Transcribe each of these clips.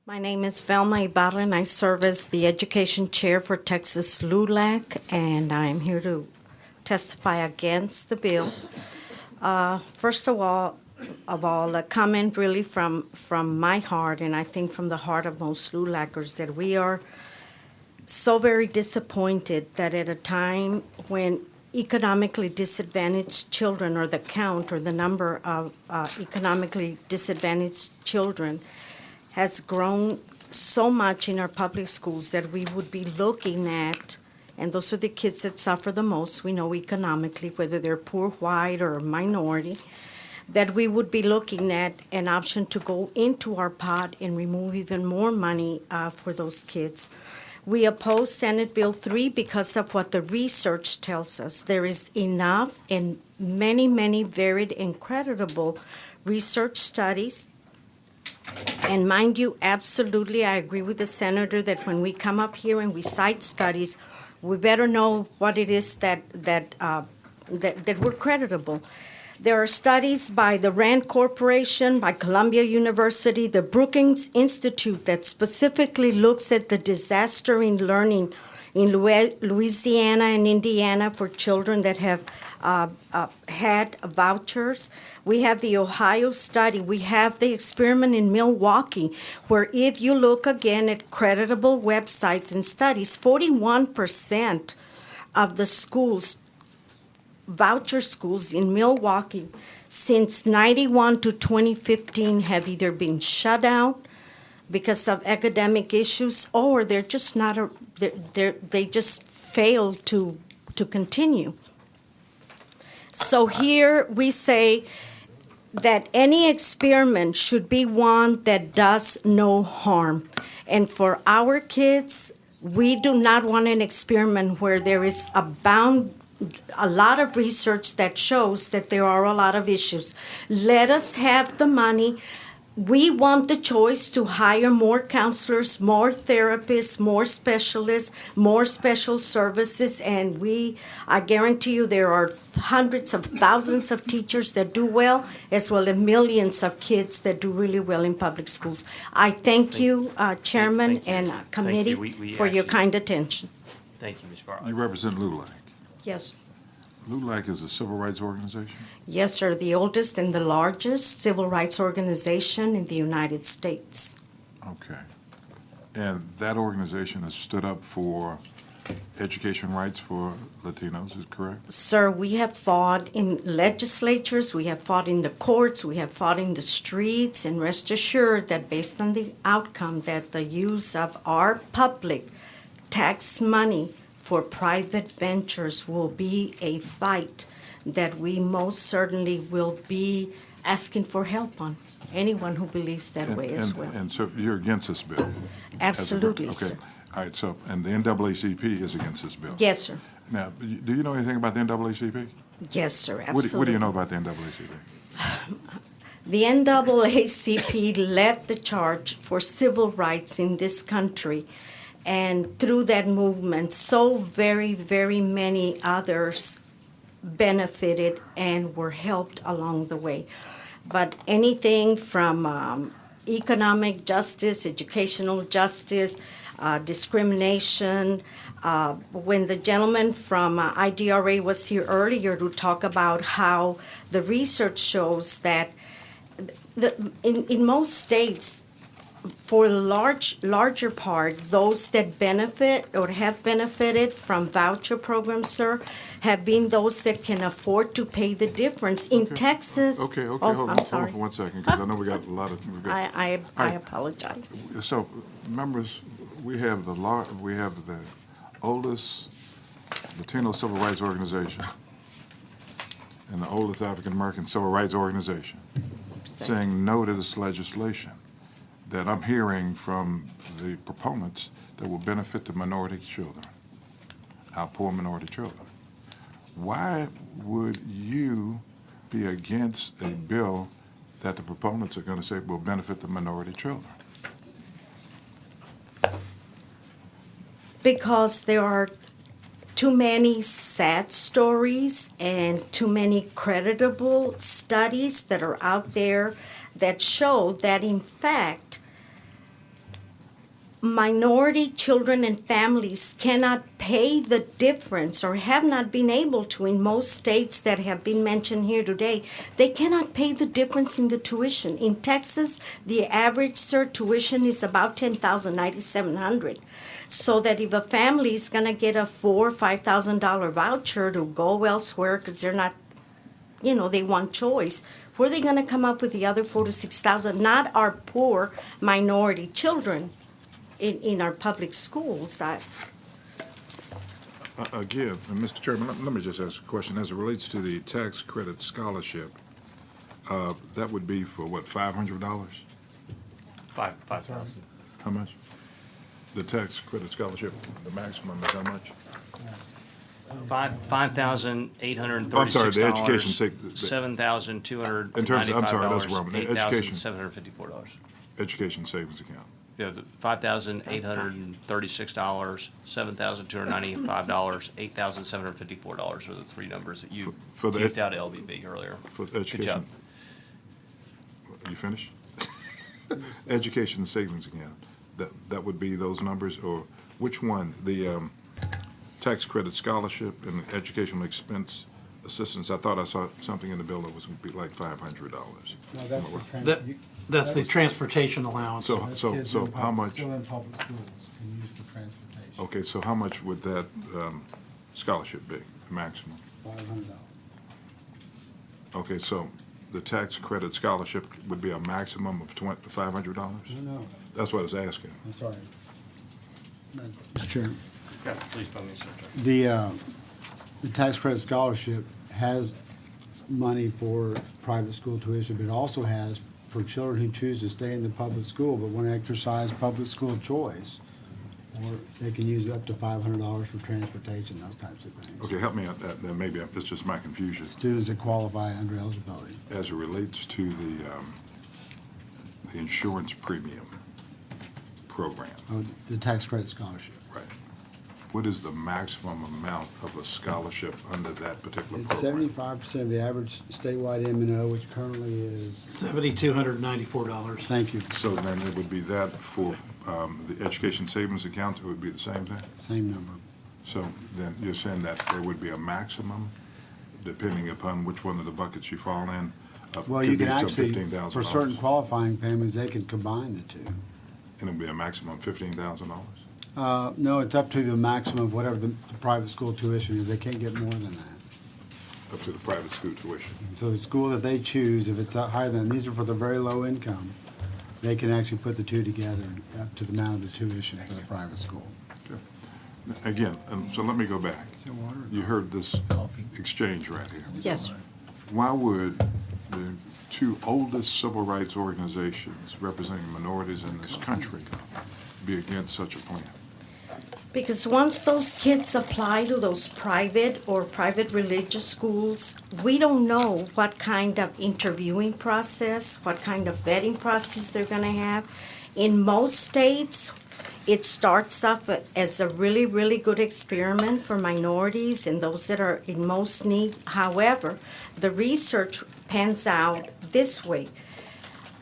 My name is Velma Ybarra, and I serve as the Education Chair for Texas LULAC, and I'm here to testify against the bill. First of all, a comment really from my heart, and I think from the heart of most LULACers, that we are so very disappointed that at a time when economically disadvantaged children, or the count or the number of economically disadvantaged children, has grown so much in our public schools, that we would be looking at, and those are the kids that suffer the most, we know economically, whether they're poor, white, or minority, that we would be looking at an option to go into our pot and remove even more money for those kids. We oppose Senate Bill 3 because of what the research tells us. There is enough and many, many varied and creditable research studies. And mind you, absolutely, I agree with the senator that when we come up here and we cite studies, we better know what it is that we're creditable. There are studies by the Rand Corporation, by Columbia University, the Brookings Institute, that specifically looks at the disaster in learning in Louisiana and Indiana for children that have had vouchers. We have the Ohio study. We have the experiment in Milwaukee, where if you look again at creditable websites and studies, 41% of the schools, voucher schools in Milwaukee, since 91 to 2015 have either been shut down because of academic issues, or they're just not they just fail to continue. So here we say that any experiment should be one that does no harm. And for our kids, we do not want an experiment where there is a lot of research that shows that there are a lot of issues. Let us have the money. We want the choice to hire more counselors, more therapists, more specialists, more special services, and I guarantee you there are hundreds of thousands of teachers that do well, as well as millions of kids that do really well in public schools. I thank you, Chairman and committee, for your kind attention. Thank you, Ms. Barr. You represent LULAC. Yes. LULAC is a civil rights organization? Yes, sir. The oldest and the largest civil rights organization in the United States. Okay. And that organization has stood up for education rights for Latinos, is correct? Sir, we have fought in legislatures, we have fought in the courts, we have fought in the streets, and rest assured that based on the outcome, that the use of our public tax money for private ventures will be a fight that we most certainly will be asking for help on. Anyone who believes that way as well. And so you're against this bill? Absolutely, okay. Sir. All right, so, and the NAACP is against this bill? Yes, sir. Now, do you know anything about the NAACP? Yes, sir, absolutely. What do you know about the NAACP? The NAACP led the charge for civil rights in this country, and through that movement, so very, very many others benefited and were helped along the way. But anything from economic justice, educational justice, discrimination. When the gentleman from IDRA was here earlier to talk about how the research shows that in most states, for the larger part, those that benefit or have benefited from voucher programs, sir, have been those that can afford to pay the difference. In Texas... Okay, oh, hold on for 1 second, because I know we got a lot of... I apologize. So, members, we have the oldest Latino civil rights organization and the oldest African American civil rights organization saying no to this legislation that I'm hearing from the proponents that will benefit the minority children, our poor minority children. Why would you be against a bill that the proponents are going to say will benefit the minority children? Because there are too many sad stories and too many creditable studies that are out there that show that, in fact, minority children and families cannot pay the difference, or have not been able to in most states that have been mentioned here today. They cannot pay the difference in the tuition. In Texas, the average, sir, tuition is about $10,000, $9,700. So that if a family is going to get a $4,000 or $5,000 voucher to go elsewhere because they're not, they want choice, where are they going to come up with the other $4,000 to $6,000? Not our poor minority children in our public schools. Again, Mr. Chairman, let me just ask a question. As it relates to the tax credit scholarship, that would be for what, $500? $5,000. How much? The tax credit scholarship, the maximum is how much? $5,836. I'm sorry, the education $7,295. in terms of, I'm sorry, that's wrong. Education. $8,754. Education savings account. Yeah, $5,836, $7,295, $8,754 are the three numbers that you For the teased out LBB earlier. For Good education. job. You finished? Education savings account. That would be those numbers, or which one? The tax credit scholarship and educational expense assistance. I thought I saw something in the bill that was going to be like $500. No, that's the transportation allowance. So how much? Still in public schools, can use for transportation. Okay, so how much would that scholarship be, maximum? $500. Okay, so the tax credit scholarship would be a maximum of $500? No, That's what I was asking. I'm sorry. Mr. Chairman, Yeah, please, by me, sir. the tax credit scholarship has money for private school tuition, but it also has for children who choose to stay in the public school but want to exercise public school choice, or they can use up to $500 for transportation, those types of things. Okay, help me out. That maybe it's just my confusion. Students that qualify under eligibility. As it relates to the insurance premium program, Oh, the tax credit scholarship. right? What is the maximum amount of a scholarship under that particular It's program? 75% of the average statewide M&O, which currently is, $7,294. thank you, So then it would be that for the education savings account, it would be the same thing? same number. So then you're saying that there would be a maximum, depending upon which one of the buckets you fall in? Well, you could can be some actually, $15,000. for certain qualifying families, they can combine the two. And it'll be a maximum of $15,000? No, it's up to the maximum of whatever the private school tuition is. They can't get more than that. Up to the private school tuition? So the school that they choose, if it's higher than, these are for the very low income, they can actually put the two together up to the amount of the tuition for the private school. Again, so let me go back. Is there water? You heard this exchange right here. Yes, sir. Why would the two oldest civil rights organizations representing minorities in this country be against such a plan? Because once those kids apply to those private or private religious schools, we don't know what kind of interviewing process, what kind of vetting process they're going to have. In most states, it starts off as a really, really good experiment for minorities and those that are in most need. However, the research pans out this way.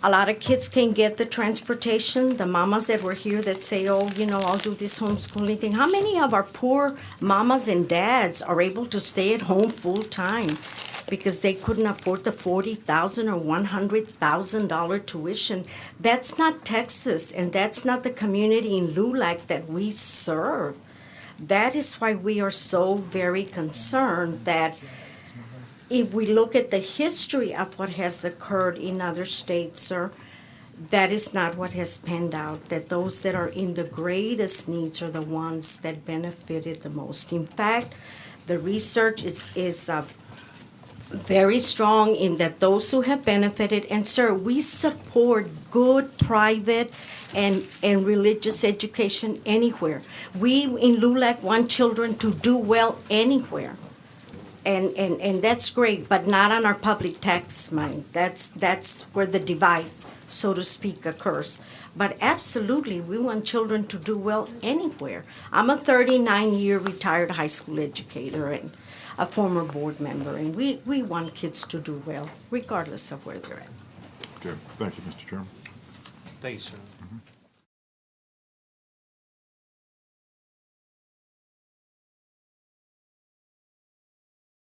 A lot of kids can get the transportation. The mamas that were here that say, oh, I'll do this homeschooling thing. How many of our poor mamas and dads are able to stay at home full time because they couldn't afford the $40,000 or $100,000 tuition? That's not Texas, and that's not the community in LULAC that we serve. That is why we are so very concerned that if we look at the history of what has occurred in other states, sir, that is not what has panned out, that those that are in the greatest needs are the ones that benefited the most. In fact, the research is very strong in that those who have benefited, and sir, we support good private and religious education anywhere. We in LULAC want children to do well anywhere. And that's great, but not on our public tax money. That's where the divide, so to speak, occurs. But absolutely, we want children to do well anywhere. I'm a 39-year retired high school educator and a former board member, and we want kids to do well, regardless of where they're at. Okay, thank you, Mr. Chairman. Thank you, sir. Mhm.